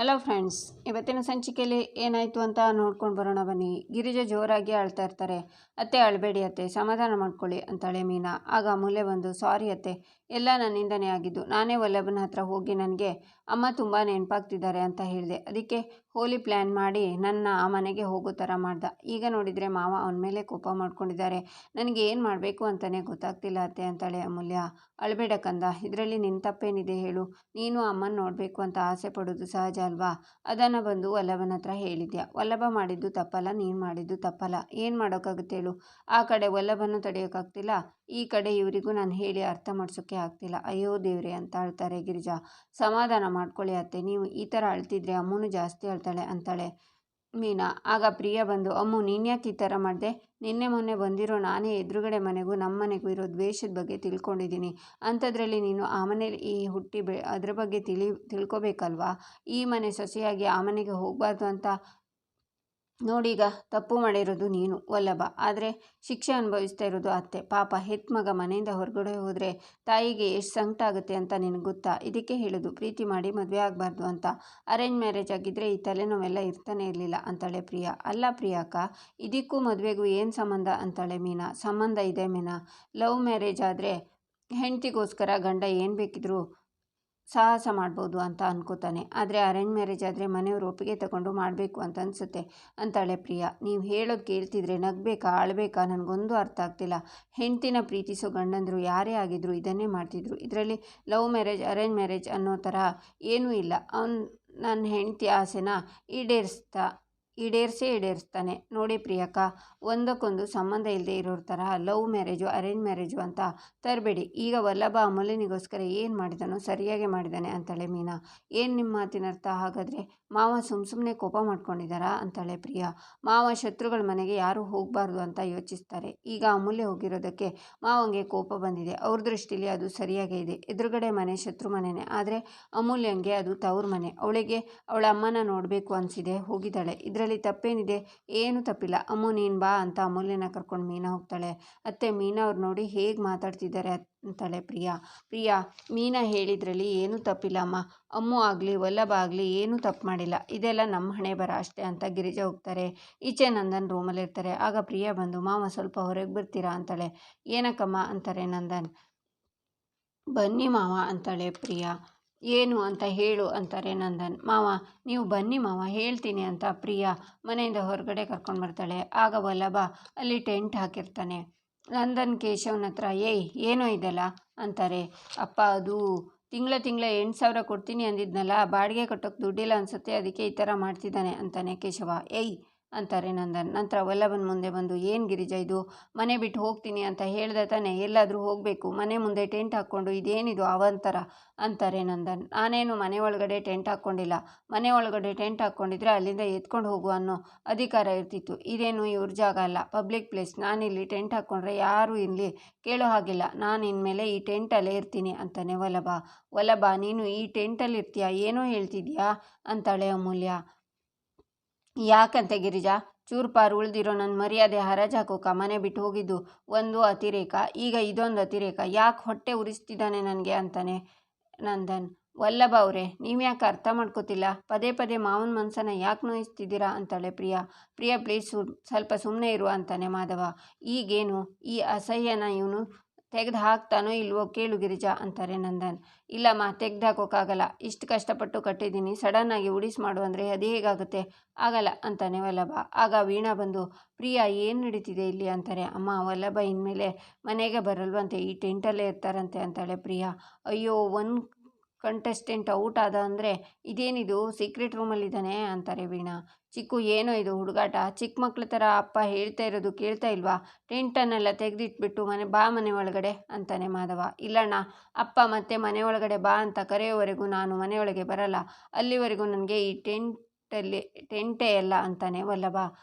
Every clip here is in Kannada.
ಹಲೋ ಫ್ರೆಂಡ್ಸ್, ಇವತ್ತಿನ ಸಂಚಿಕೆಯಲ್ಲಿ ಏನಾಯಿತು ಅಂತ ನೋಡ್ಕೊಂಡು ಬರೋಣ ಬನ್ನಿ. ಗಿರಿಜಾ ಜೋರಾಗಿ ಅಳ್ತಾ ಇರ್ತಾರೆ. ಅತ್ತೆ ಅಳಬೇಡಿ ಅತ್ತೆ, ಸಮಾಧಾನ ಮಾಡ್ಕೊಳ್ಳಿ ಅಂತಾಳೆ ಮೀನಾ. ಆಗ ಅಮೂಲ್ಯ ಬಂದು, ಸಾರಿ ಅತ್ತೆ, ಎಲ್ಲ ನನ್ನಿಂದನೇ ಆಗಿದ್ದು. ನಾನೇ ವಲ್ಲಭನ ಹತ್ರ ಹೋಗಿ ನನಗೆ ಅಮ್ಮ ತುಂಬ ನೆನಪಾಗ್ತಿದ್ದಾರೆ ಅಂತ ಹೇಳಿದೆ. ಅದಕ್ಕೆ ಹೋಲಿ ಪ್ಲ್ಯಾನ್ ಮಾಡಿ ನನ್ನ ಆ ಮನೆಗೆ ಹೋಗೋ ಥರ ಮಾಡ್ದ. ಈಗ ನೋಡಿದರೆ ಮಾವ ಅವನ ಮೇಲೆ ಕೋಪ ಮಾಡ್ಕೊಂಡಿದ್ದಾರೆ. ನನಗೆ ಏನು ಮಾಡಬೇಕು ಅಂತಲೇ ಗೊತ್ತಾಗ್ತಿಲ್ಲ ಅತ್ತೆ ಅಂತಾಳೆ ಅಮೂಲ್ಯ. ಅಳಬೇಡ ಕಂದ, ಇದರಲ್ಲಿ ನಿನ್ನ ತಪ್ಪೇನಿದೆ ಹೇಳು. ನೀನು ಅಮ್ಮನ ನೋಡಬೇಕು ಅಂತ ಆಸೆ ಪಡೋದು ಸಹಜ ಅಲ್ವಾ? ಅದನ್ನು ಬಂದು ವಲ್ಲಭನ ಹತ್ರ ಹೇಳಿದ್ಯಾ. ವಲ್ಲಭ ಮಾಡಿದ್ದು ತಪ್ಪಲ್ಲ, ನೀನು ಮಾಡಿದ್ದು ತಪ್ಪಲ್ಲ. ಏನು ಮಾಡೋಕ್ಕಾಗುತ್ತೆ ಹೇಳು? ಆ ಕಡೆ ವಲ್ಲಭನೂ ತಡೆಯೋಕ್ಕಾಗ್ತಿಲ್ಲ, ಈ ಕಡೆ ಇವರಿಗೂ ನಾನು ಹೇಳಿ ಅರ್ಥ ಮಾಡಿಸೋಕ್ಕೆ ಆಗ್ತಿಲ್ಲ. ಅಯ್ಯೋ ದೇವ್ರೆ ಅಂತ ಅಳ್ತಾರೆ ಗಿರಿಜಾ. ಸಮಾಧಾನ ಮಾಡ್ಕೊಳ್ಳಿ ಅತ್ತೆ, ನೀವು ಈ ಥರ ಅಳ್ತಿದ್ರೆ ಅಮ್ಮನೂ ಜಾಸ್ತಿ ಅಳ್ತಾಳೆ ಅಂತಾಳೆ ಮೀನಾ. ಆಗ ಪ್ರಿಯಾ ಬಂದು, ಅಮ್ಮು ನೀನ್ಯಾಕೆ ಈ ಥರ ಮಾಡಿದೆ? ನಿನ್ನೆ ಮೊನ್ನೆ ಬಂದಿರೋ ನಾನೇ ಎದುರುಗಡೆ ಮನೆಗೂ ನಮ್ಮ ಮನೆಗೂ ಇರೋ ದ್ವೇಷದ ಬಗ್ಗೆ ತಿಳ್ಕೊಂಡಿದ್ದೀನಿ. ಅಂಥದ್ರಲ್ಲಿ ನೀನು ಆ ಮನೇಲಿ ಹುಟ್ಟಿ ಅದ್ರ ಬಗ್ಗೆ ತಿಳ್ಕೊಬೇಕಲ್ವಾ? ಈ ಮನೆ ಸೊಸೆಯಾಗಿ ಆ ಮನೆಗೆ ಹೋಗಬಾರ್ದು ಅಂತ ನೋಡೀಗ ತಪ್ಪು ಮಾಡಿರೋದು ನೀನು ವಲ್ಲಭ, ಆದರೆ ಶಿಕ್ಷೆ ಅನುಭವಿಸ್ತಾ ಇರೋದು ಅತ್ತೆ. ಪಾಪ ಹೆತ್ತ ಮಗ ಮನೆಯಿಂದ ಹೊರಗಡೆ ಹೋದರೆ ತಾಯಿಗೆ ಎಷ್ಟು ಸಂಕಟ ಆಗುತ್ತೆ ಅಂತ ನಿನಗೆ ಗೊತ್ತಾ? ಇದಕ್ಕೆ ಹೇಳೋದು ಪ್ರೀತಿ ಮಾಡಿ ಮದುವೆ ಆಗಬಾರ್ದು ಅಂತ. ಅರೇಂಜ್ ಮ್ಯಾರೇಜ್ ಆಗಿದ್ದರೆ ಈ ತಲೆನೋವೆಲ್ಲ ಇರ್ತಾನೆ ಇರಲಿಲ್ಲ ಅಂತಾಳೆ ಪ್ರಿಯಾ. ಅಲ್ಲ ಪ್ರಿಯಾಕ್ಕ, ಇದಕ್ಕೂ ಮದುವೆಗೂ ಏನು ಸಂಬಂಧ ಅಂತಾಳೆ ಮೀನಾ. ಸಂಬಂಧ ಇದೆ ಮೀನಾ. ಲವ್ ಮ್ಯಾರೇಜ್ ಆದರೆ ಹೆಂಡತಿಗೋಸ್ಕರ ಗಂಡ ಏನು ಬೇಕಿದ್ರೂ ಸಾಹಸ ಮಾಡ್ಬೋದು ಅಂತ ಅನ್ಕೋತಾನೆ. ಆದರೆ ಅರೇಂಜ್ ಮ್ಯಾರೇಜ್ ಆದರೆ ಮನೆಯವರು ಒಪ್ಪಿಗೆ ತಗೊಂಡು ಮಾಡಬೇಕು ಅಂತ ಅನಿಸುತ್ತೆ ಅಂತಾಳೆ ಪ್ರಿಯಾ. ನೀವು ಹೇಳೋದು ಕೇಳ್ತಿದ್ರೆ ನಗಬೇಕಾ ಅಳಬೇಕಾ ನನಗೊಂದು ಅರ್ಥ ಆಗ್ತಿಲ್ಲ. ಹೆಂಡ್ತಿನ ಪ್ರೀತಿಸೋ ಗಂಡಂದರು ಯಾರೇ ಆಗಿದ್ರು ಇದನ್ನೇ ಮಾಡ್ತಿದ್ರು. ಇದರಲ್ಲಿ ಲವ್ ಮ್ಯಾರೇಜ್ ಅರೇಂಜ್ ಮ್ಯಾರೇಜ್ ಅನ್ನೋ ಥರ ಏನೂ ಇಲ್ಲ. ಅವನು ನನ್ನ ಹೆಂಡತಿ ಆಸೆನ ಈಡೇರಿಸ್ತಾನೆ. ನೋಡಿ ಪ್ರಿಯಕ್ಕ, ಒಂದಕ್ಕೊಂದು ಸಂಬಂಧ ಇಲ್ಲದೆ ಇರೋರ ಥರ ಲವ್ ಮ್ಯಾರೇಜು ಅರೇಂಜ್ ಮ್ಯಾರೇಜು ಅಂತ ತರಬೇಡಿ. ಈಗ ವಲ್ಲಭ ಅಮೂಲ್ಯನಿಗೋಸ್ಕರ ಏನು ಮಾಡಿದಾನೋ ಸರಿಯಾಗಿ ಮಾಡಿದ್ದಾನೆ ಅಂತಾಳೆ ಮೀನಾ. ಏನು ನಿಮ್ಮ ಮಾತಿನ ಅರ್ಥ? ಹಾಗಾದರೆ ಮಾವ ಸುಮ್ಮನೆ ಕೋಪ ಮಾಡ್ಕೊಂಡಿದ್ದಾರಾ ಅಂತಾಳೆ ಪ್ರಿಯಾ. ಮಾವ ಶತ್ರುಗಳ ಮನೆಗೆ ಯಾರೂ ಹೋಗಬಾರ್ದು ಅಂತ ಯೋಚಿಸ್ತಾರೆ. ಈಗ ಅಮೂಲ್ಯ ಹೋಗಿರೋದಕ್ಕೆ ಮಾವಂಗೆ ಕೋಪ ಬಂದಿದೆ. ಅವ್ರ ದೃಷ್ಟಿಲಿ ಅದು ಸರಿಯಾಗೇ ಇದೆ. ಎದುರುಗಡೆ ಮನೆ ಶತ್ರು ಮನೆಯೇ, ಆದರೆ ಅಮೂಲ್ಯಂಗೆ ಅದು ತವ್ರ ಮನೆ. ಅವಳಿಗೆ ಅವಳ ಅಮ್ಮನ ನೋಡಬೇಕು ಅನಿಸಿದೆ, ಹೋಗಿದ್ದಾಳೆ. ಇದರಲ್ಲಿ ತಪ್ಪೇನಿದೆ? ಏನೂ ತಪ್ಪಿಲ್ಲ. ಅಮ್ಮು ನೀನು ಬಾ ಅಂತ ಅಮೂಲ್ಯನ ಕರ್ಕೊಂಡು ಮೀನಾ ಹೋಗ್ತಾಳೆ. ಅತ್ತೆ, ಮೀನಾ ಅವ್ರು ನೋಡಿ ಹೇಗೆ ಮಾತಾಡ್ತಿದ್ದಾರೆ ಅಂತಾಳೆ ಪ್ರಿಯಾ. ಮೀನಾ ಹೇಳಿದ್ರಲ್ಲಿ ಏನೂ ತಪ್ಪಿಲ್ಲ ಅಮ್ಮ. ಅಮ್ಮು ಆಗಲಿ ವಲ್ಲಭ ಆಗಲಿ ಏನೂ ತಪ್ಪು ಮಾಡಿಲ್ಲ. ಇದೆಲ್ಲ ನಮ್ಮ ಹಣೆ ಬರ ಅಷ್ಟೇ ಅಂತ ಗಿರಿಜಾ ಹೋಗ್ತಾರೆ. ಈಚೆ ನಂದನ್ ರೂಮಲ್ಲಿರ್ತಾರೆ. ಆಗ ಪ್ರಿಯಾ ಬಂದು, ಮಾವ ಸ್ವಲ್ಪ ಹೊರಗೆ ಬರ್ತೀರಾ ಅಂತಾಳೆ. ಏನಕ್ಕಮ್ಮ ಅಂತಾರೆ ನಂದನ್. ಬನ್ನಿ ಮಾವ ಅಂತಾಳೆ ಪ್ರಿಯಾ. ಏನು ಅಂತ ಹೇಳು ಅಂತಾರೆ ನಂದನ್. ಮಾವ ನೀವು ಬನ್ನಿ ಮಾವ, ಹೇಳ್ತೀನಿ ಅಂತ ಪ್ರಿಯಾ ಮನೆಯಿಂದ ಹೊರಗಡೆ ಕರ್ಕೊಂಡು ಬರ್ತಾಳೆ. ಆಗ ವಲ್ಲಭ ಅಲ್ಲಿ ಟೆಂಟ್ ಹಾಕಿರ್ತಾನೆ. ನಂದನ್ ಕೇಶವನ ಹತ್ರ, ಏಯ್ ಏನೋ ಇದೆಲ್ಲ ಅಂತಾರೆ. ಅಪ್ಪ ಅದು ತಿಂಗಳ 8,000 ಕೊಡ್ತೀನಿ ಅಂದಿದ್ನಲ್ಲ, ಬಾಡಿಗೆ ಕಟ್ಟೋಕ್ಕೆ ದುಡ್ಡಿಲ್ಲ ಅನಿಸುತ್ತೆ, ಅದಕ್ಕೆ ಈ ಥರ ಮಾಡ್ತಿದ್ದಾನೆ ಅಂತಾನೆ ಕೇಶವ. ಏಯ್ ಅಂತಾರೆ ನಂದನ್. ನಂತರ ವಲ್ಲಭನ ಮುಂದೆ ಬಂದು, ಏನು ಗಿರಿಜಾ ಇದು? ಮನೆ ಬಿಟ್ಟು ಹೋಗ್ತೀನಿ ಅಂತ ಹೇಳ್ದೆ ತಾನೆ, ಎಲ್ಲಾದರೂ ಹೋಗಬೇಕು, ಮನೆ ಮುಂದೆ ಟೆಂಟ್ ಹಾಕ್ಕೊಂಡು ಇದೇನಿದು ಅವಂತರ ಅಂತಾರೆ ನಂದನ್. ನಾನೇನು ಮನೆ ಒಳಗಡೆ ಟೆಂಟ್ ಹಾಕ್ಕೊಂಡಿಲ್ಲ. ಮನೆ ಒಳಗಡೆ ಟೆಂಟ್ ಹಾಕ್ಕೊಂಡಿದ್ರೆ ಅಲ್ಲಿಂದ ಎತ್ಕೊಂಡು ಹೋಗು ಅನ್ನೋ ಅಧಿಕಾರ ಇರ್ತಿತ್ತು. ಇದೇನು ಇವ್ರ ಜಾಗ ಅಲ್ಲ, ಪಬ್ಲಿಕ್ ಪ್ಲೇಸ್. ನಾನಿಲ್ಲಿ ಟೆಂಟ್ ಹಾಕ್ಕೊಂಡ್ರೆ ಯಾರೂ ಇಲ್ಲಿ ಕೇಳೋ ಹಾಗಿಲ್ಲ. ನಾನು ಇನ್ಮೇಲೆ ಈ ಟೆಂಟಲ್ಲೇ ಇರ್ತೀನಿ ಅಂತಾನೆ ವಲ್ಲಭ ನೀನು ಈ ಟೆಂಟಲ್ಲಿ ಇರ್ತೀಯಾ? ಏನೋ ಹೇಳ್ತಿದ್ಯಾ ಅಂತಾಳೆ ಅಮೂಲ್ಯ. ಯಾಕಂತೆ ಗಿರಿಜಾ? ಚೂರ್ಪಾರು ಉಳಿದಿರೋ ನನ್ನ ಮರ್ಯಾದೆ ಹರಾಜು ಹಾಕೋಕ ಮನೆ ಬಿಟ್ಟು ಹೋಗಿದ್ದು ಒಂದು ಅತಿರೇಕ, ಈಗ ಇದೊಂದು ಅತಿರೇಕ. ಯಾಕೆ ಹೊಟ್ಟೆ ಉರಿಸ್ತಿದ್ದಾನೆ ನನಗೆ ಅಂತಾನೆ ನಂದನ್. ವಲ್ಲಭ ಅವರೇ, ನೀವ್ಯಾಕೆ ಅರ್ಥ ಮಾಡ್ಕೋತಿಲ್ಲ? ಪದೇ ಪದೇ ಮಾವನ ಮನಸ್ಸನ್ನು ಯಾಕೆ ನೋಯಿಸ್ತಿದ್ದೀರಾ ಅಂತಾಳೆ ಪ್ರಿಯಾ ಪ್ಲೀಸ್ ಸ್ವಲ್ಪ ಸುಮ್ಮನೆ ಇರು ಅಂತಾನೆ ಮಾಧವ. ಈಗೇನು ಈ ಅಸಹ್ಯನ ಇವನು ತೆಗೆದು ಹಾಕ್ತಾನೋ ಇಲ್ವೋ ಕೇಳು ಗಿರಿಜಾ ಅಂತಾರೆ ನಂದನ್. ಇಲ್ಲಮ್ಮ, ತೆಗೆದು ಹಾಕೋಕ್ಕಾಗಲ್ಲ. ಇಷ್ಟು ಕಷ್ಟಪಟ್ಟು ಕಟ್ಟಿದ್ದೀನಿ, ಸಡನ್ನಾಗಿ ಉಡಿಸ್ ಮಾಡು ಅಂದರೆ ಅದು ಹೇಗಾಗುತ್ತೆ? ಆಗಲ್ಲ ಅಂತಾನೆ ವಲ್ಲಭ. ಆಗ ವೀಣಾ ಬಂದು, ಪ್ರಿಯಾ ಏನು ನಡೀತಿದೆ ಇಲ್ಲಿ ಅಂತಾರೆ. ಅಮ್ಮ, ವಲ್ಲಭ ಇನ್ಮೇಲೆ ಮನೆಗೆ ಬರಲ್ವಂತೆ, ಈ ಟೆಂಟಲ್ಲೇ ಇರ್ತಾರಂತೆ ಅಂತಾಳೆ ಪ್ರಿಯಾ. ಅಯ್ಯೋ, ಒಂದು ಕಂಟೆಸ್ಟೆಂಟ್ ಔಟ್ ಆದ ಅಂದರೆ ಇದೇನಿದು ಸೀಕ್ರೆಟ್ ರೂಮಲ್ಲಿದ್ದಾನೆ ಅಂತಾರೆ ವೀಣಾ. ಚಿಕ್ಕು, ಏನೋ ಇದು ಹುಡುಗಾಟ? ಚಿಕ್ಕ ಮಕ್ಳ ಥರ ಅಪ್ಪ ಹೇಳ್ತಾ ಇರೋದು ಕೇಳ್ತಾ ಇಲ್ವಾ? ಟೆಂಟನ್ನೆಲ್ಲ ತೆಗೆದಿಟ್ಬಿಟ್ಟು ಮನೆ ಒಳಗಡೆ ಅಂತಾನೆ ಮಾಧವ. ಇಲ್ಲಣ್ಣ, ಅಪ್ಪ ಮತ್ತೆ ಮನೆ ಒಳಗಡೆ ಬಾ ಅಂತ ಕರೆಯೋವರೆಗೂ ನಾನು ಮನೆಯೊಳಗೆ ಬರಲ್ಲ. ಅಲ್ಲಿವರೆಗೂ ನನಗೆ ಈ ಟೆಂಟೇ ಎಲ್ಲ ಅಂತಾನೆ ವಲ್ಲಭ.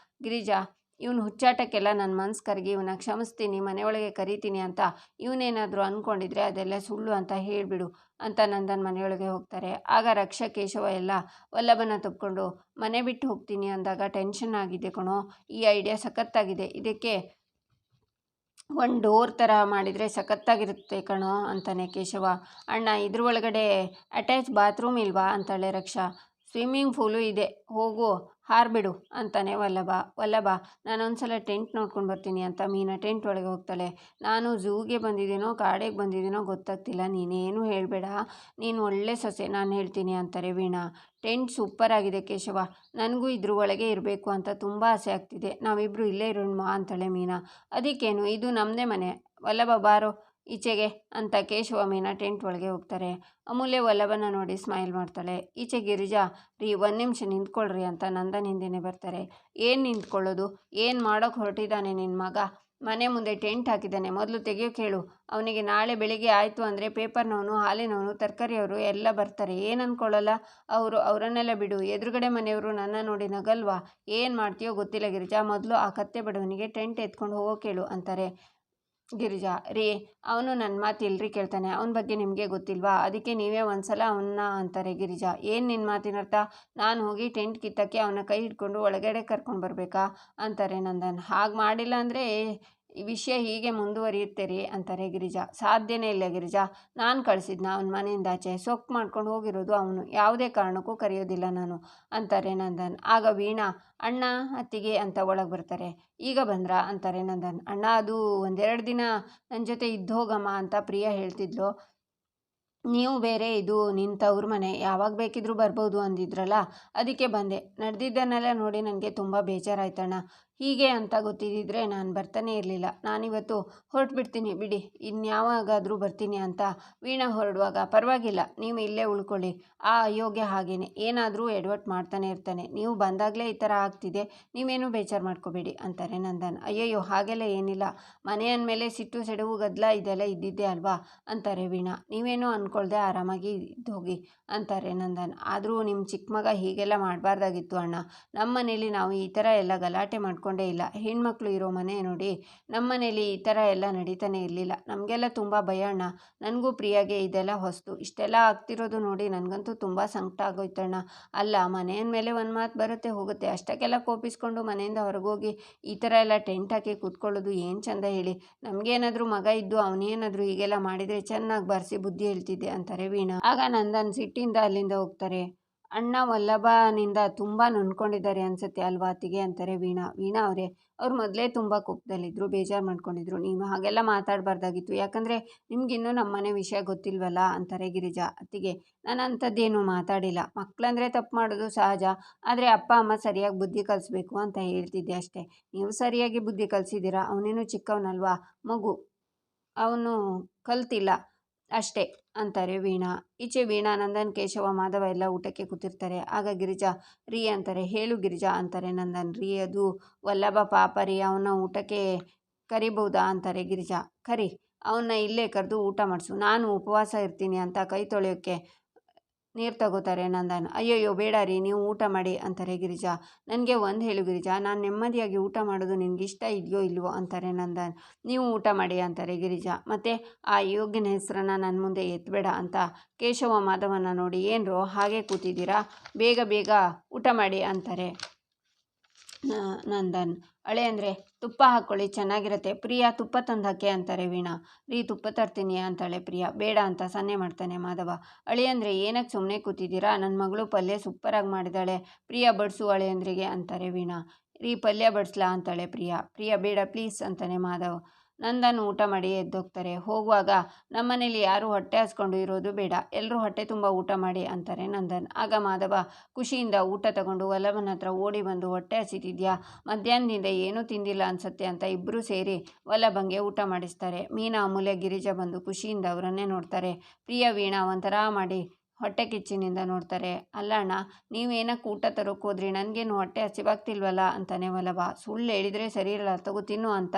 ಗಿರಿಜಾ, ಇವನು ಹುಚ್ಚಾಟಕ್ಕೆಲ್ಲ ನನ್ನ ಮನಸ್ಸು ಕರಗಿ ಇವನ ಕ್ಷಮಿಸ್ತೀನಿ, ಮನೆಯೊಳಗೆ ಕರಿತೀನಿ ಅಂತ ಇವನೇನಾದರೂ ಅಂದ್ಕೊಂಡಿದ್ರೆ ಅದೆಲ್ಲ ಸುಳ್ಳು ಅಂತ ಹೇಳಿಬಿಡು ಅಂತ ನಂದನ್ ಮನೆಯೊಳಗೆ ಹೋಗ್ತಾರೆ. ಆಗ ರಕ್ಷಾ ಕೇಶವ ಎಲ್ಲ ವಲ್ಲಭನ ತಪ್ಕೊಂಡು, ಮನೆ ಬಿಟ್ಟು ಹೋಗ್ತೀನಿ ಅಂದಾಗ ಟೆನ್ಷನ್ ಆಗಿದೆ ಕಣೋ, ಈ ಐಡಿಯಾ ಸಖತ್ತಾಗಿದೆ, ಇದಕ್ಕೆ ಒಂದು ಡೋರ್ ಥರ ಮಾಡಿದರೆ ಸಖತ್ತಾಗಿರುತ್ತೆ ಕಣೋ ಅಂತಾನೆ ಕೇಶವ. ಅಣ್ಣ, ಇದ್ರ ಒಳಗಡೆ ಅಟ್ಯಾಚ್ ಬಾತ್ರೂಮ್ ಇಲ್ವಾ ಅಂತಾಳೆ ರಕ್ಷಾ. ಸ್ವಿಮ್ಮಿಂಗ್ ಪೂಲು ಇದೆ, ಹೋಗು ಹಾರ್ಬಿಡು ಅಂತಾನೆ ವಲ್ಲಭ ನಾನೊಂದ್ಸಲ ಟೆಂಟ್ ನೋಡ್ಕೊಂಡು ಬರ್ತೀನಿ ಅಂತ ಮೀನಾ ಟೆಂಟ್ ಒಳಗೆ ಹೋಗ್ತಾಳೆ. ನಾನು ಝೂಗೆ ಬಂದಿದ್ದೀನೋ ಕಾಡಿಗೆ ಬಂದಿದ್ದೀನೋ ಗೊತ್ತಾಗ್ತಿಲ್ಲ, ನೀನೇನು ಹೇಳಬೇಡ, ನೀನು ಒಳ್ಳೆ ಸೊಸೆ, ನಾನು ಹೇಳ್ತೀನಿ ಅಂತಾರೆ ವೀಣಾ. ಟೆಂಟ್ ಸೂಪರ್ ಆಗಿದೆ ಕೇಶವ, ನನಗೂ ಇದ್ರ ಒಳಗೆ ಇರಬೇಕು ಅಂತ ತುಂಬ ಆಸೆ ಆಗ್ತಿದೆ, ನಾವಿಬ್ಬರು ಇಲ್ಲೇ ಇರೋಣ ಅಂತಾಳೆ ಮೀನಾ. ಅದಕ್ಕೇನು, ಇದು ನಮ್ಮದೇ ಮನೆ, ವಲ್ಲಭ ಬಾರೋ ಈಚೆಗೆ ಅಂತ ಕೇಶವ ಮೀನಾ ಟೆಂಟ್ ಒಳಗೆ ಹೋಗ್ತಾರೆ. ಅಮೂಲ್ಯ ವಲ್ಲಭನ ನೋಡಿ ಸ್ಮೈಲ್ ಮಾಡ್ತಾಳೆ. ಈಚೆ ಗಿರಿಜಾ, ರೀ 1 ನಿಮಿಷ ನಿಂತ್ಕೊಳ್ರಿ ಅಂತ ನಂದನ್ ಹಿಂದೆನೇ ಬರ್ತಾರೆ. ಏನು ನಿಂತ್ಕೊಳ್ಳೋದು, ಏನು ಮಾಡೋಕೆ ಹೊರಟಿದ್ದಾನೆ ನಿನ್ನ ಮಗ, ಮನೆ ಮುಂದೆ ಟೆಂಟ್ ಹಾಕಿದ್ದಾನೆ, ಮೊದಲು ತೆಗಿಯೋಕೆ ಹೇಳು, ಅವನಿಗೆ ನಾಳೆ ಬೆಳಿಗ್ಗೆ ಆಯಿತು ಅಂದರೆ ಪೇಪರ್ನವನು, ಹಾಲಿನವನು, ತರಕಾರಿಯವರು ಎಲ್ಲ ಬರ್ತಾರೆ, ಏನು ಅಂದ್ಕೊಳ್ಳಲ್ಲ ಅವರನ್ನೆಲ್ಲ ಬಿಡು, ಎದುರುಗಡೆ ಮನೆಯವರು ನನ್ನ ನೋಡಿ ನಗಲ್ವಾ, ಏನು ಮಾಡ್ತೀಯೋ ಗೊತ್ತಿಲ್ಲ ಗಿರಿಜಾ, ಮೊದಲು ಆ ಕತ್ತೆ ಬಡವನಿಗೆ ಟೆಂಟ್ ಎತ್ಕೊಂಡು ಹೋಗೋಕೆ ಹೇಳು ಅಂತಾರೆ. ಗಿರಿಜಾ, ರೀ ಅವನು ನನ್ನ ಮಾತು ಎಲ್ರಿ ಕೇಳ್ತಾನೆ, ಅವನ ಬಗ್ಗೆ ನಿಮಗೆ ಗೊತ್ತಿಲ್ವಾ, ಅದಕ್ಕೆ ನೀವೇ ಒಂದ್ಸಲ ಅವನ್ನ ಅಂತಾರೆ. ಗಿರಿಜಾ, ಏನು ನಿನ್ನ ಮಾತಿನ ಅರ್ಥ, ನಾನು ಹೋಗಿ ಟೆಂಟ್ ಕಿತ್ತಕ್ಕೆ ಅವನ ಕೈ ಹಿಡ್ಕೊಂಡು ಒಳಗಡೆ ಕರ್ಕೊಂಡು ಬರಬೇಕಾ ಅಂತಾರೆ ನಂದನ್. ಹಾಗೆ ಮಾಡಿಲ್ಲ ಅಂದರೆ ಈ ವಿಷಯ ಹೀಗೆ ಮುಂದುವರಿಯುತ್ತೆ ರೀ ಅಂತಾರೆ ಗಿರಿಜಾ. ಸಾಧ್ಯನೇ ಇಲ್ಲ ಗಿರಿಜಾ, ನಾನು ಕಳಿಸಿದ್ನ ಅವನ ಮನೆಯಿಂದ ಆಚೆ, ಸೊಕ್ಕು ಮಾಡ್ಕೊಂಡು ಹೋಗಿರೋದು ಅವನು, ಯಾವುದೇ ಕಾರಣಕ್ಕೂ ಕರೆಯೋದಿಲ್ಲ ನಾನು ಅಂತಾರೆ ನಂದನ್. ಆಗ ವೀಣಾ, ಅಣ್ಣ ಅತ್ತಿಗೆ ಅಂತ ಒಳಗೆ ಬರ್ತಾರೆ. ಈಗ ಬಂದ್ರಾ ಅಂತಾರೆ ನಂದನ್. ಅಣ್ಣ ಅದು 1-2 ದಿನ ನನ್ನ ಜೊತೆ ಇದ್ದು ಹೋಗಮ್ಮ ಅಂತ ಪ್ರಿಯಾ ಹೇಳ್ತಿದ್ಲು, ನೀವು ಬೇರೆ, ಇದು ನಿನ್ನ ತವ್ರ ಮನೆ, ಯಾವಾಗ ಬೇಕಿದ್ರೂ ಬರ್ಬೋದು ಅಂದಿದ್ರಲ್ಲ, ಅದಕ್ಕೆ ಬಂದೆ, ನಡೆದಿದ್ದನ್ನೆಲ್ಲ ನೋಡಿ ನನಗೆ ತುಂಬ ಬೇಜಾರಾಯ್ತಣ್ಣ, ಹೀಗೆ ಅಂತ ಗೊತ್ತಿದ್ದಿದ್ರೆ ನಾನು ಬರ್ತಾನೆ ಇರಲಿಲ್ಲ, ನಾನಿವತ್ತು ಹೊರಟ್ಬಿಡ್ತೀನಿ ಬಿಡಿ, ಇನ್ಯಾವಾಗಾದರೂ ಬರ್ತೀನಿ ಅಂತ ವೀಣಾ ಹೊರಡುವಾಗ, ಪರವಾಗಿಲ್ಲ ನೀವು ಇಲ್ಲೇ ಉಳ್ಕೊಳ್ಳಿ, ಆ ಅಯೋಗ್ಯ ಹಾಗೇನೆ ಏನಾದರೂ ಎಡವಟ್ಟು ಮಾಡ್ತಾನೆ ಇರ್ತಾನೆ, ನೀವು ಬಂದಾಗಲೇ ಈ ಥರ ಆಗ್ತಿದೆ, ನೀವೇನು ಬೇಜಾರು ಮಾಡ್ಕೋಬೇಡಿ ಅಂತಾರೆ ನಂದನ್. ಅಯ್ಯಯ್ಯೋ ಹಾಗೆಲ್ಲ ಏನಿಲ್ಲ, ಮನೆ ಅಂದಮೇಲೆ ಸಿಟ್ಟು ಸೆಡವು ಗದ್ದಲ ಇದೆಲ್ಲ ಇದ್ದಿದ್ದೆ ಅಲ್ವಾ ಅಂತಾರೆ ವೀಣಾ. ನೀವೇನು ಅಂದ್ಕೊಳ್ದೆ ಆರಾಮಾಗಿ ಇದ್ದು ಹೋಗಿ ಅಂತಾರೆ ನಂದನ್. ಆದರೂ ನಿಮ್ಮ ಚಿಕ್ಕ ಮಗ ಹೀಗೆಲ್ಲ ಮಾಡಬಾರ್ದಾಗಿತ್ತು ಅಣ್ಣ, ನಮ್ಮ ಮನೇಲಿ ನಾವು ಈ ಥರ ಎಲ್ಲ ಗಲಾಟೆ ಮಾಡ್ಕೊಂಡೇ ಇಲ್ಲ, ಹೆಣ್ಮಕ್ಳು ಇರೋ ಮನೆ ನೋಡಿ, ನಮ್ಮ ಮನೇಲಿ ಈ ಥರ ಎಲ್ಲ ನಡೀತಾನೆ ಇರಲಿಲ್ಲ, ನಮಗೆಲ್ಲ ತುಂಬ ಭಯ ಅಣ್ಣ, ನನಗೂ ಪ್ರಿಯಾಗೆ ಇದೆಲ್ಲ ಹೊಸ್ತು, ಇಷ್ಟೆಲ್ಲ ಆಗ್ತಿರೋದು ನೋಡಿ ನನಗಂತೂ ತುಂಬ ಸಂಕಟ ಆಗೋಯ್ತಣ್ಣ. ಅಲ್ಲ, ಮನೆಯ ಮೇಲೆ ಒಂದು ಮಾತು ಬರುತ್ತೆ ಹೋಗುತ್ತೆ, ಅಷ್ಟಕ್ಕೆಲ್ಲ ಕೋಪಿಸ್ಕೊಂಡು ಮನೆಯಿಂದ ಹೊರಗೋಗಿ ಈ ಥರ ಎಲ್ಲ ಟೆಂಟ್ ಹಾಕಿ ಕೂತ್ಕೊಳ್ಳೋದು ಏನು ಚಂದ ಹೇಳಿ, ನಮಗೇನಾದರೂ ಮಗ ಇದ್ದು ಅವನೇನಾದರೂ ಹೀಗೆಲ್ಲ ಮಾಡಿದರೆ ಚೆನ್ನಾಗಿ ಬಾರಿಸಿ ಬುದ್ಧಿ ಹೇಳ್ತಿದ್ದೆ ಅಂತಾರೆ ವೀಣಾ. ಆಗ ನಂದನ್ ಸಿಟ್ಟಿಂದ ಅಲ್ಲಿಂದ ಹೋಗ್ತಾರೆ. ಅಣ್ಣ ವಲ್ಲಭನಿಂದ ತುಂಬ ನೊಂದ್ಕೊಂಡಿದ್ದಾರೆ ಅನ್ಸುತ್ತೆ ಅಲ್ವಾ ಅತ್ತಿಗೆ ಅಂತಾರೆ ವೀಣಾ. ವೀಣಾ ಅವರೇ, ಅವ್ರು ಮೊದಲೇ ತುಂಬ ಕೋಪದಲ್ಲಿದ್ದರು, ಬೇಜಾರು ಮಾಡ್ಕೊಂಡಿದ್ರು, ನೀವು ಹಾಗೆಲ್ಲ ಮಾತಾಡಬಾರ್ದಾಗಿತ್ತು, ಯಾಕಂದರೆ ನಿಮಗಿನ್ನೂ ನಮ್ಮ ಮನೆ ವಿಷಯ ಗೊತ್ತಿಲ್ವಲ್ಲ ಅಂತಾರೆ ಗಿರಿಜಾ. ಅತ್ತಿಗೆ, ನಾನು ಅಂಥದ್ದೇನು ಮಾತಾಡಿಲ್ಲ, ಮಕ್ಕಳಂದರೆ ತಪ್ಪು ಮಾಡೋದು ಸಹಜ, ಆದರೆ ಅಪ್ಪ ಅಮ್ಮ ಸರಿಯಾಗಿ ಬುದ್ಧಿ ಕಲಿಸ್ಬೇಕು ಅಂತ ಹೇಳ್ತಿದ್ದೆ ಅಷ್ಟೇ, ನೀವು ಸರಿಯಾಗಿ ಬುದ್ಧಿ ಕಲಿಸಿದ್ದೀರಾ, ಅವನೇನು ಚಿಕ್ಕವನಲ್ವಾ, ಮಗು, ಅವನು ಕಲ್ತಿಲ್ಲ ಅಷ್ಟೇ ಅಂತಾರೆ ವೀಣಾ. ಈಚೆ ವೀಣಾ, ನಂದನ್, ಕೇಶವ, ಮಾಧವ ಎಲ್ಲ ಊಟಕ್ಕೆ ಕೂತಿರ್ತಾರೆ. ಆಗ ಗಿರಿಜಾ, ರೀ ಅಂತಾರೆ. ಹೇಳು ಗಿರಿಜಾ ಅಂತಾರೆ ನಂದನ್. ರೀ ಅದು ವಲ್ಲಭ ಪಾಪ ರೀ, ಅವನ ಊಟಕ್ಕೆ ಕರಿಬಹುದಾ ಅಂತಾರೆ ಗಿರಿಜಾ. ಕರಿ, ಅವನ್ನ ಇಲ್ಲೇ ಕರೆದು ಊಟ ಮಾಡಿಸು, ನಾನು ಉಪವಾಸ ಇರ್ತೀನಿ ಅಂತ ಕೈ ತೊಳೆಯೋಕ್ಕೆ ನೀರು ತಗೋತಾರೆ ನಂದನ್. ಅಯ್ಯಯ್ಯೋ ಬೇಡ ರೀ, ನೀವು ಊಟ ಮಾಡಿ ಅಂತಾರೆ ಗಿರಿಜಾ. ನನಗೆ ಒಂದು ಹೇಳು ಗಿರಿಜಾ, ನಾನು ನೆಮ್ಮದಿಯಾಗಿ ಊಟ ಮಾಡೋದು ನಿನಗೆ ಇಷ್ಟ ಇದೆಯೋ ಇಲ್ವೋ ಅಂತಾರೆ ನಂದನ್. ನೀವು ಊಟ ಮಾಡಿ ಅಂತಾರೆ ಗಿರಿಜಾ. ಮತ್ತು ಆ ಯೋಗ್ಯನ ಹೆಸರನ್ನು ನನ್ನ ಮುಂದೆ ಎತ್ತಬೇಡ ಅಂತ ಕೇಶವ ಮಾಧವನ ನೋಡಿ, ಏನ್ರೋ ಹಾಗೆ ಕೂತಿದ್ದೀರಾ, ಬೇಗ ಬೇಗ ಊಟ ಮಾಡಿ ಅಂತಾರೆ ನಂದನ್. ಅಳಿಯಂದ್ರೆ ತುಪ್ಪ ಹಾಕ್ಕೊಳ್ಳಿ ಚೆನ್ನಾಗಿರುತ್ತೆ, ಪ್ರಿಯಾ ತುಪ್ಪ ತಂದು ಹಾಕಿ ಅಂತಾರೆ ವೀಣಾ. ರೀ ತುಪ್ಪ ತರ್ತೀನಿ ಅಂತಾಳೆ ಪ್ರಿಯಾ. ಬೇಡ ಅಂತ ಸನ್ನೆ ಮಾಡ್ತಾನೆ ಮಾಧವ. ಅಳಿಯಂದ್ರೆ ಏನಕ್ಕೆ ಸುಮ್ಮನೆ ಕೂತಿದ್ದೀರಾ, ನನ್ನ ಮಗಳು ಪಲ್ಯ ಸೂಪರಾಗಿ ಮಾಡಿದ್ದಾಳೆ, ಪ್ರಿಯಾ ಬಡಿಸು ಅಳಿಯಂದ್ರಿಗೆ ಅಂತಾರೆ ವೀಣಾ. ರೀ ಪಲ್ಯ ಬಡಿಸ್ಲಾ ಅಂತಾಳೆ ಪ್ರಿಯಾ. ಪ್ರಿಯಾ ಬೇಡ ಪ್ಲೀಸ್ ಅಂತಾನೆ ಮಾಧವ್. ನಂದನ್ ಊಟ ಮಾಡಿ ಎದ್ದೋಗ್ತಾರೆ. ಹೋಗುವಾಗ ನಮ್ಮನೇಲಿ ಯಾರೂ ಹೊಟ್ಟೆ ಹಸ್ಕೊಂಡು ಇರೋದು ಬೇಡ, ಎಲ್ಲರೂ ಹೊಟ್ಟೆ ತುಂಬ ಊಟ ಮಾಡಿ ಅಂತಾರೆ ನಂದನ್. ಆಗ ಮಾಧವ ಖುಷಿಯಿಂದ ಊಟ ತಗೊಂಡು ವಲ್ಲಭನ ಹತ್ರ ಓಡಿ ಬಂದು, ಹೊಟ್ಟೆ ಹಸಿತಿದ್ಯಾ, ಮಧ್ಯಾಹ್ನದಿಂದ ಏನೂ ತಿಂದಿಲ್ಲ ಅನ್ಸುತ್ತೆ ಅಂತ ಇಬ್ಬರೂ ಸೇರಿ ವಲ್ಲಭಂಗೆ ಊಟ ಮಾಡಿಸ್ತಾರೆ. ಮೀನಾ, ಅಮೂಲ್ಯ, ಗಿರಿಜಾ ಬಂದು ಖುಷಿಯಿಂದ ಅವರನ್ನೇ ನೋಡ್ತಾರೆ. ಪ್ರಿಯಾ ವೀಣಾ ಒಂಥರ ಮಾಡಿ ಹೊಟ್ಟೆ ಕಿಚ್ಚಿನಿಂದ ನೋಡ್ತಾರೆ. ಅಲ್ಲ ಅಣ್ಣ, ನೀವೇನಕ್ಕೆ ಊಟ ತರೋಕೆ ಹೋದ್ರಿ, ನನಗೇನು ಹೊಟ್ಟೆ ಹಸಿವಾಗ್ತಿಲ್ವಲ್ಲ ಅಂತಾನೆ ವಲ್ಲಭ. ಸುಳ್ಳು ಹೇಳಿದರೆ ಸರಿ ಇರಲ್ಲ, ತಗೋ ತಿನ್ನು ಅಂತ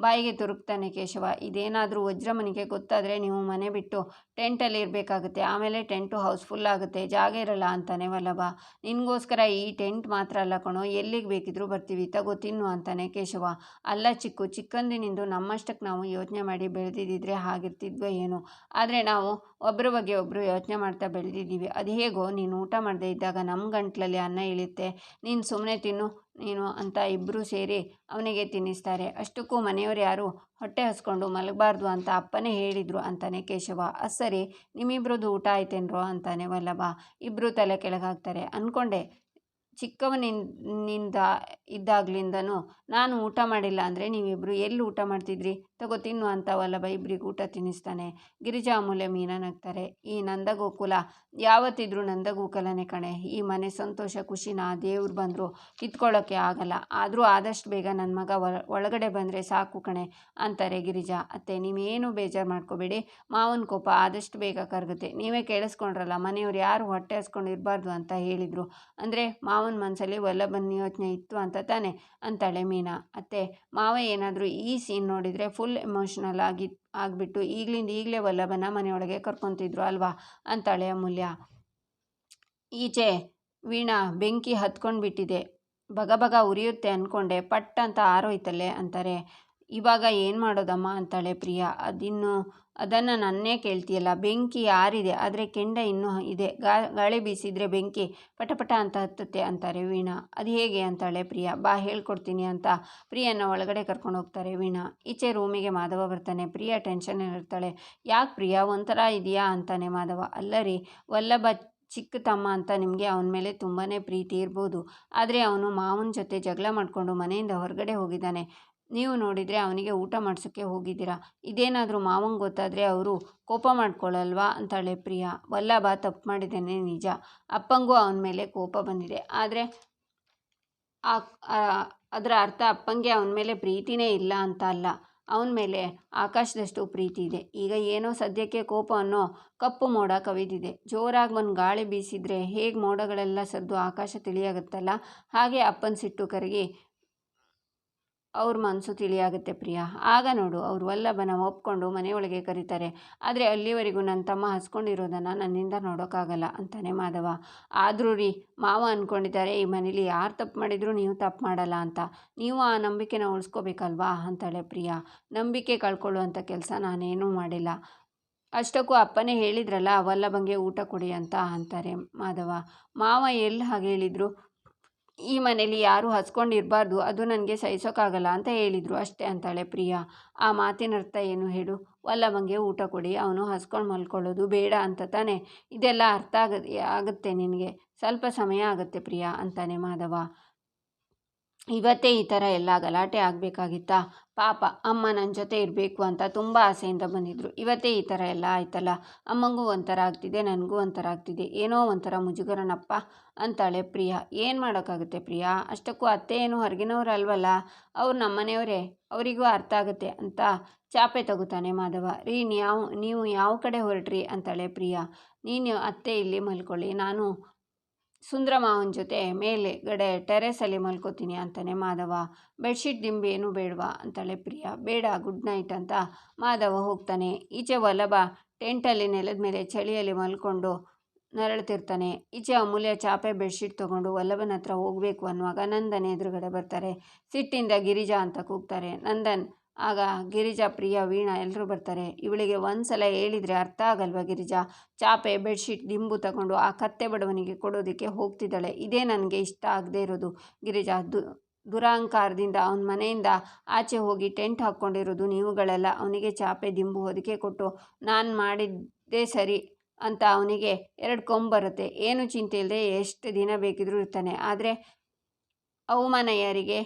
ಬಾಯಿಗೆ ತುರುಕ್ತಾನೆ ಕೇಶವ. ಇದೇನಾದರೂ ವಜ್ರಮನಿಗೆ ಗೊತ್ತಾದರೆ ನೀವು ಮನೆ ಬಿಟ್ಟು ಟೆಂಟಲ್ಲಿ ಇರಬೇಕಾಗುತ್ತೆ, ಆಮೇಲೆ ಟೆಂಟು ಹೌಸ್ಫುಲ್ ಆಗುತ್ತೆ, ಜಾಗ ಇರಲ್ಲ ಅಂತಾನೆ ವಲ್ಲಭ. ನಿನಗೋಸ್ಕರ ಈ ಟೆಂಟ್ ಮಾತ್ರ ಅಲ್ಲ ಕಣೋ, ಎಲ್ಲಿಗೆ ಬೇಕಿದ್ರೂ ಬರ್ತೀವಿ, ತಗೋ ತಿನ್ನು ಅಂತಾನೆ ಕೇಶವ. ಅಲ್ಲ ಚಿಕ್ಕಂದಿನಿಂದ ನಮ್ಮಷ್ಟಕ್ಕೆ ನಾವು ಯೋಚನೆ ಮಾಡಿ ಬೆಳೆದಿದ್ದರೆ ಹಾಗಿರ್ತಿದ್ವೋ ಏನೋ, ಆದರೆ ನಾವು ಒಬ್ಬರ ಬಗ್ಗೆ ಒಬ್ಬರು ಯೋಚನೆ ಮಾಡ್ತಾ ಬೆಳೆದಿದ್ದೀವಿ. ಅದು ಹೇಗೋ ನೀನು ಊಟ ಮಾಡದೇ ಇದ್ದಾಗ ನಮ್ಮ ಗಂಟ್ಲಲ್ಲಿ ಅನ್ನ ಇಳಿಯುತ್ತೆ, ನೀನು ಸುಮ್ಮನೆ ತಿನ್ನು ನೀನು ಅಂತ ಇಬ್ಬರೂ ಸೇರಿ ಅವನಿಗೆ ತಿನ್ನಿಸ್ತಾರೆ. ಅಷ್ಟಕ್ಕೂ ಮನೆಯವರು ಯಾರು ಹೊಟ್ಟೆ ಹಸ್ಕೊಂಡು ಮಲಗಬಾರ್ದು ಅಂತ ಅಪ್ಪನೇ ಹೇಳಿದರು ಅಂತಾನೆ ಕೇಶವ. ಅದು ಸರಿ, ನಿಮ್ಮಿಬ್ರದ್ದು ಊಟ ಆಯ್ತೇನ್ರೋ ಅಂತಾನೆ ವಲ್ಲಭ. ಇಬ್ಬರು ತಲೆ ಕೆಳಗಾಗ್ತಾರೆ. ಅಂದ್ಕೊಂಡೆ ಚಿಕ್ಕವನಿಂದ ಇದ್ದಾಗ್ಲಿಂದನೂ ನಾನು ಊಟ ಮಾಡಿಲ್ಲ ಅಂದರೆ ನೀವಿಬ್ಬರು ಎಲ್ಲಿ ಊಟ ಮಾಡ್ತಿದ್ರಿ, ತಗೋ ತಿನ್ನು ಅಂತ ವಲ್ಲಭ ಇಬ್ಬರಿಗೂ ಊಟ ತಿನ್ನಿಸ್ತಾನೆ. ಗಿರಿಜಾ ಅಮೂಲ್ಯ ಮೀನಾ ನಗ್ತಾರೆ. ಈ ನಂದಗೋಕುಲ ಯಾವತ್ತಿದ್ರೂ ನಂದಗೋಕುಲನೇ ಕಣೆ. ಈ ಮನೆ ಸಂತೋಷ ಖುಷಿನ ದೇವ್ರು ಬಂದರೂ ಕಿತ್ಕೊಳ್ಳೋಕ್ಕೆ ಆಗಲ್ಲ. ಆದರೂ ಆದಷ್ಟು ಬೇಗ ನನ್ನ ಮಗ ಒಳಗಡೆ ಬಂದರೆ ಸಾಕು ಕಣೆ ಅಂತಾರೆ ಗಿರಿಜಾ. ಅತ್ತೆ, ನೀವೇನು ಬೇಜಾರು ಮಾಡ್ಕೋಬೇಡಿ, ಮಾವನ ಕೋಪ ಆದಷ್ಟು ಬೇಗ ಕರಗುತ್ತೆ. ನೀವೇ ಕೇಳಿಸ್ಕೊಂಡ್ರಲ್ಲ, ಮನೆಯವ್ರು ಯಾರು ಹೊಟ್ಟೆ ಹಸ್ಕೊಂಡು ಇರಬಾರ್ದು ಅಂತ ಹೇಳಿದರು ಅಂದರೆ ಮಾವನ ಮನಸ್ಸಲ್ಲಿ ವಲ್ಲಭನ ಯೋಚನೆ ಇತ್ತು ಅಂತ ತಾನೆ ಅಂತಾಳೆ ಮೀನಾ. ಅತ್ತೆ, ಮಾವ ಏನಾದರೂ ಈ ಸೀನ್ ನೋಡಿದರೆ ಫುಲ್ ಎಮೋಷ್ನಲ್ ಆಗಿಬಿಟ್ಟು ಈಗಲೇ ವಲ್ಲಭನ ಮನೆಯೊಳಗೆ ಕರ್ಕೊತಿದ್ರು ಅಲ್ವಾ ಅಂತಾಳೆ ಅಮೂಲ್ಯ. ಈಚೆ ವೀಣಾ ಬೆಂಕಿ ಹತ್ಕೊಂಡು ಬಿಟ್ಟಿದೆ, ಬಗ ಉರಿಯುತ್ತೆ ಅಂದ್ಕೊಂಡೆ, ಪಟ್ ಅಂತ ಆರೋಯ್ತಲ್ಲೇ ಅಂತಾರೆ. ಇವಾಗ ಏನು ಮಾಡೋದಮ್ಮ ಅಂತಾಳೆ ಪ್ರಿಯಾ. ಅದನ್ನು ನನ್ನೇ ಕೇಳ್ತೀಯಲ್ಲ, ಬೆಂಕಿ ಆರಿದೆ ಆದರೆ ಕೆಂಡ ಇನ್ನೂ ಇದೆ, ಗಾಳಿ ಬೀಸಿದರೆ ಬೆಂಕಿ ಪಟಪಟ ಅಂತ ಹತ್ತುತ್ತೆ ಅಂತಾರೆ ವೀಣಾ. ಅದು ಹೇಗೆ ಅಂತಾಳೆ ಪ್ರಿಯಾ. ಬಾ ಹೇಳ್ಕೊಡ್ತೀನಿ ಅಂತ ಪ್ರಿಯನ ಒಳಗಡೆ ಕರ್ಕೊಂಡು ಹೋಗ್ತಾರೆ ವೀಣಾ. ಈಚೆ ರೂಮಿಗೆ ಮಾಧವ ಬರ್ತಾನೆ. ಪ್ರಿಯಾ ಟೆನ್ಷನ್ನಲ್ಲಿರ್ತಾಳೆ. ಯಾಕೆ ಪ್ರಿಯಾ, ಒಂಥರ ಇದೆಯಾ ಅಂತಾನೆ ಮಾಧವ. ಅಲ್ಲರಿ, ವಲ್ಲಭ ಚಿಕ್ಕ ತಮ್ಮ ಅಂತ ನಿಮಗೆ ಅವನ ಮೇಲೆ ತುಂಬಾ ಪ್ರೀತಿ ಇರ್ಬೋದು, ಆದರೆ ಅವನು ಮಾವನ ಜೊತೆ ಜಗಳ ಮಾಡಿಕೊಂಡು ಮನೆಯಿಂದ ಹೊರಗಡೆ ಹೋಗಿದ್ದಾನೆ. ನೀವು ನೋಡಿದರೆ ಅವನಿಗೆ ಊಟ ಮಾಡಿಸೋಕ್ಕೆ ಹೋಗಿದ್ದೀರಾ. ಇದೇನಾದರೂ ಮಾವಂಗೆ ಗೊತ್ತಾದರೆ ಅವರು ಕೋಪ ಮಾಡ್ಕೊಳ್ಳಲ್ವಾ ಅಂತಾಳೆ ಪ್ರಿಯಾ. ವಲ್ಲಭ ತಪ್ಪು ಮಾಡಿದ್ದೇನೆ ನಿಜ, ಅಪ್ಪಂಗೂ ಅವನ ಮೇಲೆ ಕೋಪ ಬಂದಿದೆ, ಆದರೆ ಅದರ ಅರ್ಥ ಅಪ್ಪಂಗೆ ಅವನ ಮೇಲೆ ಪ್ರೀತಿನೇ ಇಲ್ಲ ಅಂತ ಅಲ್ಲ, ಅವನ ಮೇಲೆ ಆಕಾಶದಷ್ಟು ಪ್ರೀತಿ ಇದೆ. ಈಗ ಏನೋ ಸದ್ಯಕ್ಕೆ ಕೋಪ ಅನ್ನೋ ಕಪ್ಪು ಮೋಡ ಕವಿದಿದೆ. ಜೋರಾಗಿ ಒಂದು ಗಾಳಿ ಬೀಸಿದರೆ ಹೇಗೆ ಮೋಡಗಳೆಲ್ಲ ಸರಿದು ಆಕಾಶ ತಿಳಿಯಾಗುತ್ತಲ್ಲ, ಹಾಗೆ ಅಪ್ಪನ ಸಿಟ್ಟು ಕರಗಿ ಅವ್ರ ಮನಸ್ಸು ತಿಳಿಯಾಗುತ್ತೆ ಪ್ರಿಯಾ. ಆಗ ನೋಡು, ಅವರು ವಲ್ಲಭನ ಒಪ್ಕೊಂಡು ಮನೆಯೊಳಗೆ ಕರೀತಾರೆ. ಆದರೆ ಅಲ್ಲಿವರೆಗೂ ನನ್ನ ತಮ್ಮ ಹಸ್ಕೊಂಡಿರೋದನ್ನು ನನ್ನಿಂದ ನೋಡೋಕ್ಕಾಗಲ್ಲ ಅಂತಾನೆ ಮಾಧವ. ಆದರೂ ರೀ, ಮಾವ ಅಂದ್ಕೊಂಡಿದ್ದಾರೆ ಈ ಮನೇಲಿ ಯಾರು ತಪ್ಪು ಮಾಡಿದರೂ ನೀವು ತಪ್ಪು ಮಾಡಲ್ಲ ಅಂತ. ನೀವು ಆ ನಂಬಿಕೆನ ಉಳಿಸ್ಕೋಬೇಕಲ್ವಾ ಅಂತಾಳೆ ಪ್ರಿಯಾ. ನಂಬಿಕೆ ಕಳ್ಕೊಳ್ಳುವಂಥ ಕೆಲಸ ನಾನೇನೂ ಮಾಡಿಲ್ಲ. ಅಷ್ಟಕ್ಕೂ ಅಪ್ಪನೇ ಹೇಳಿದ್ರಲ್ಲ ವಲ್ಲಭಂಗೆ ಊಟ ಕೊಡಿ ಅಂತ ಅಂತಾರೆ ಮಾಧವ. ಮಾವ ಎಲ್ಲಿ ಹಾಗೆ ಹೇಳಿದರು, ಈ ಮನೇಲಿ ಯಾರೂ ಹಸ್ಕೊಂಡಿರಬಾರ್ದು, ಅದು ನನಗೆ ಸಹಿಸೋಕ್ಕಾಗಲ್ಲ ಅಂತ ಹೇಳಿದರು ಅಷ್ಟೇ ಅಂತಾಳೆ ಪ್ರಿಯಾ. ಆ ಮಾತಿನ ಅರ್ಥ ಏನು ಹೇಳು, ವಲ್ಲಭಂಗೆ ಊಟ ಕೊಡಿ, ಅವನು ಹಸ್ಕೊಂಡು ಮಲ್ಕೊಳ್ಳೋದು ಬೇಡ ಅಂತ ತಾನೆ. ಇದೆಲ್ಲ ಅರ್ಥ ಆಗುತ್ತೆ ನಿನಗೆ, ಸ್ವಲ್ಪ ಸಮಯ ಆಗುತ್ತೆ ಪ್ರಿಯಾ ಅಂತಾನೆ ಮಾಧವ. ಇವತ್ತೇ ಈ ಥರ ಎಲ್ಲ ಗಲಾಟೆ ಆಗಬೇಕಾಗಿತ್ತಾ? ಪಾಪ ಅಮ್ಮ ನನ್ನ ಜೊತೆ ಇರಬೇಕು ಅಂತ ತುಂಬ ಆಸೆಯಿಂದ ಬಂದಿದ್ದರು, ಇವತ್ತೇ ಈ ಥರ ಎಲ್ಲ ಆಯ್ತಲ್ಲ. ಅಮ್ಮಂಗೂ ಒಂಥರ ಆಗ್ತಿದೆ, ನನಗೂ ಒಂಥರ ಆಗ್ತಿದೆ, ಏನೋ ಒಂಥರ ಮುಜುಗರನಪ್ಪ ಅಂತಾಳೆ ಪ್ರಿಯಾ. ಏನು ಮಾಡೋಕ್ಕಾಗುತ್ತೆ ಪ್ರಿಯಾ, ಅಷ್ಟಕ್ಕೂ ಅತ್ತೆ ಏನು ಹೊರಗಿನವ್ರು ಅಲ್ವಲ್ಲ, ಅವ್ರು ನಮ್ಮನೆಯವರೇ, ಅವರಿಗೂ ಅರ್ಥ ಆಗುತ್ತೆ ಅಂತ ಚಾಪೆ ತಗೋತಾನೆ ಮಾಧವ. ರೀ, ನೀವು ಯಾವ ಕಡೆ ಹೊರಟ್ರಿ ಅಂತಾಳೆ ಪ್ರಿಯಾ. ನೀನು ಅತ್ತೆ ಇಲ್ಲಿ ಮಲ್ಕೊಳ್ಳಿ, ನಾನು ಸುಂದರ ಮಾವನ ಜೊತೆ ಮೇಲೆಗಡೆ ಟೆರೇಸಲ್ಲಿ ಮಲ್ಕೋತೀನಿ ಅಂತಾನೆ ಮಾಧವ. ಬೆಡ್ಶೀಟ್ ದಿಂಬು ಏನೂ ಬೇಡವಾ ಅಂತಾಳೆ ಪ್ರಿಯಾ. ಬೇಡ, ಗುಡ್ ನೈಟ್ ಅಂತ ಮಾಧವ ಹೋಗ್ತಾನೆ. ಈಚೆ ವಲ್ಲಭ ಟೆಂಟಲ್ಲಿ ನೆಲದ ಮೇಲೆ ಚಳಿಯಲ್ಲಿ ಮಲ್ಕೊಂಡು ನರಳುತ್ತಿರ್ತಾನೆ. ಈಚೆ ಅಮೂಲ್ಯ ಚಾಪೆ ಬೆಡ್ಶೀಟ್ ತೊಗೊಂಡು ವಲ್ಲಭನ ಹತ್ರ ಹೋಗಬೇಕು ಅನ್ನುವಾಗ ನಂದನ್ ಎದುರುಗಡೆ ಬರ್ತಾರೆ. ಸಿಟ್ಟಿಂದ ಗಿರಿಜಾ ಅಂತ ಕೂಗ್ತಾರೆ. ನಂದನ್ ಆಗ ಗಿರಿಜಾ, ಪ್ರಿಯಾ, ವೀಣಾ ಎಲ್ಲರೂ ಬರ್ತಾರೆ. ಇವಳಿಗೆ ಒಂದು ಸಲ ಹೇಳಿದರೆ ಅರ್ಥ ಆಗಲ್ವ ಗಿರಿಜಾ, ಚಾಪೆ ಬೆಡ್ಶೀಟ್ ದಿಂಬು ತಗೊಂಡು ಆ ಕತ್ತೆ ಬಡವನಿಗೆ ಕೊಡೋದಕ್ಕೆ ಹೋಗ್ತಿದ್ದಾಳೆ. ಇದೇ ನನಗೆ ಇಷ್ಟ ಆಗದೆ ಇರೋದು ಗಿರಿಜಾ. ದುರಹಂಕಾರದಿಂದ ಅವನ ಮನೆಯಿಂದ ಆಚೆ ಹೋಗಿ ಟೆಂಟ್ ಹಾಕ್ಕೊಂಡಿರೋದು ನೀವುಗಳೆಲ್ಲ. ಅವನಿಗೆ ಚಾಪೆ ದಿಂಬು ಹೊದಿಕೆ ಕೊಟ್ಟು ನಾನು ಮಾಡಿದ್ದೇ ಸರಿ ಅಂತ ಅವನಿಗೆ 2 ಕೊಂಬು ಬರುತ್ತೆ, ಏನು ಚಿಂತೆ ಇಲ್ಲದೆ ಎಷ್ಟು ದಿನ ಬೇಕಿದ್ರೂ ಇರ್ತಾನೆ. ಆದರೆ ಅವಮಾನ ಯಾರಿಗೆ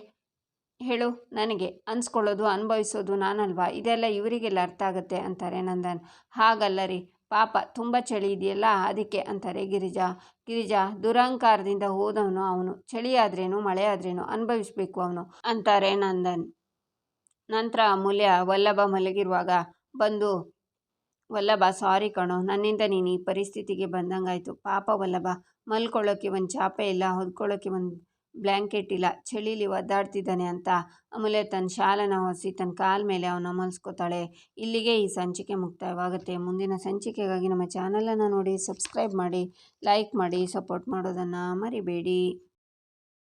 ಹೇಳು, ನನಗೆ ಅನ್ಸ್ಕೊಳ್ಳೋದು ಅನುಭವಿಸೋದು ನಾನಲ್ವಾ, ಇದೆಲ್ಲ ಇವರಿಗೆಲ್ಲ ಅರ್ಥ ಆಗುತ್ತೆ ಅಂತಾರೆ ನಂದನ್. ಹಾಗಲ್ಲ ರೀ, ಪಾಪ ತುಂಬ ಚಳಿ ಇದೆಯಲ್ಲ ಅದಕ್ಕೆ ಅಂತಾರೆ ಗಿರಿಜಾ. ದುರಹಂಕಾರದಿಂದ ಹೋದವನು ಅವನು, ಚಳಿ ಆದ್ರೇನು ಮಳೆ ಆದ್ರೇನು ಅನುಭವಿಸ್ಬೇಕು ಅವನು ಅಂತಾರೆ ನಂದನ್. ನಂತರ ಅಮೂಲ್ಯ ವಲ್ಲಭ ಮಲಗಿರುವಾಗ ಬಂದು, ವಲ್ಲಭ ಸಾರಿ ಕಣೋ, ನನ್ನಿಂದ ನೀನು ಈ ಪರಿಸ್ಥಿತಿಗೆ ಬಂದಂಗಾಯ್ತು. ಪಾಪ ವಲ್ಲಭ, ಮಲ್ಕೊಳ್ಳೋಕ್ಕೆ ಒಂದು ಚಾಪೆ ಇಲ್ಲ, ಹೊದ್ಕೊಳ್ಳೋಕ್ಕೆ ಒಂದು ಬ್ಲ್ಯಾಂಕೆಟ್ ಇಲ್ಲ, ಚಳಿಲಿ ಒದ್ದಾಡ್ತಿದ್ದಾನೆ ಅಂತ ಅಮೂಲ್ಯ ತನ್ನ ಶಾಲನ ಹೊಸಿ ತನ್ನ ಕಾಲ ಮೇಲೆ ಅವನ ಮಲ್ಸ್ಕೊತಾಳೆ. ಇಲ್ಲಿಗೆ ಈ ಸಂಚಿಕೆ ಮುಕ್ತಾಯವಾಗುತ್ತೆ. ಮುಂದಿನ ಸಂಚಿಕೆಗಾಗಿ ನಮ್ಮ ಚಾನಲನ್ನು ನೋಡಿ, ಸಬ್ಸ್ಕ್ರೈಬ್ ಮಾಡಿ, ಲೈಕ್ ಮಾಡಿ, ಸಪೋರ್ಟ್ ಮಾಡೋದನ್ನು ಮರಿಬೇಡಿ.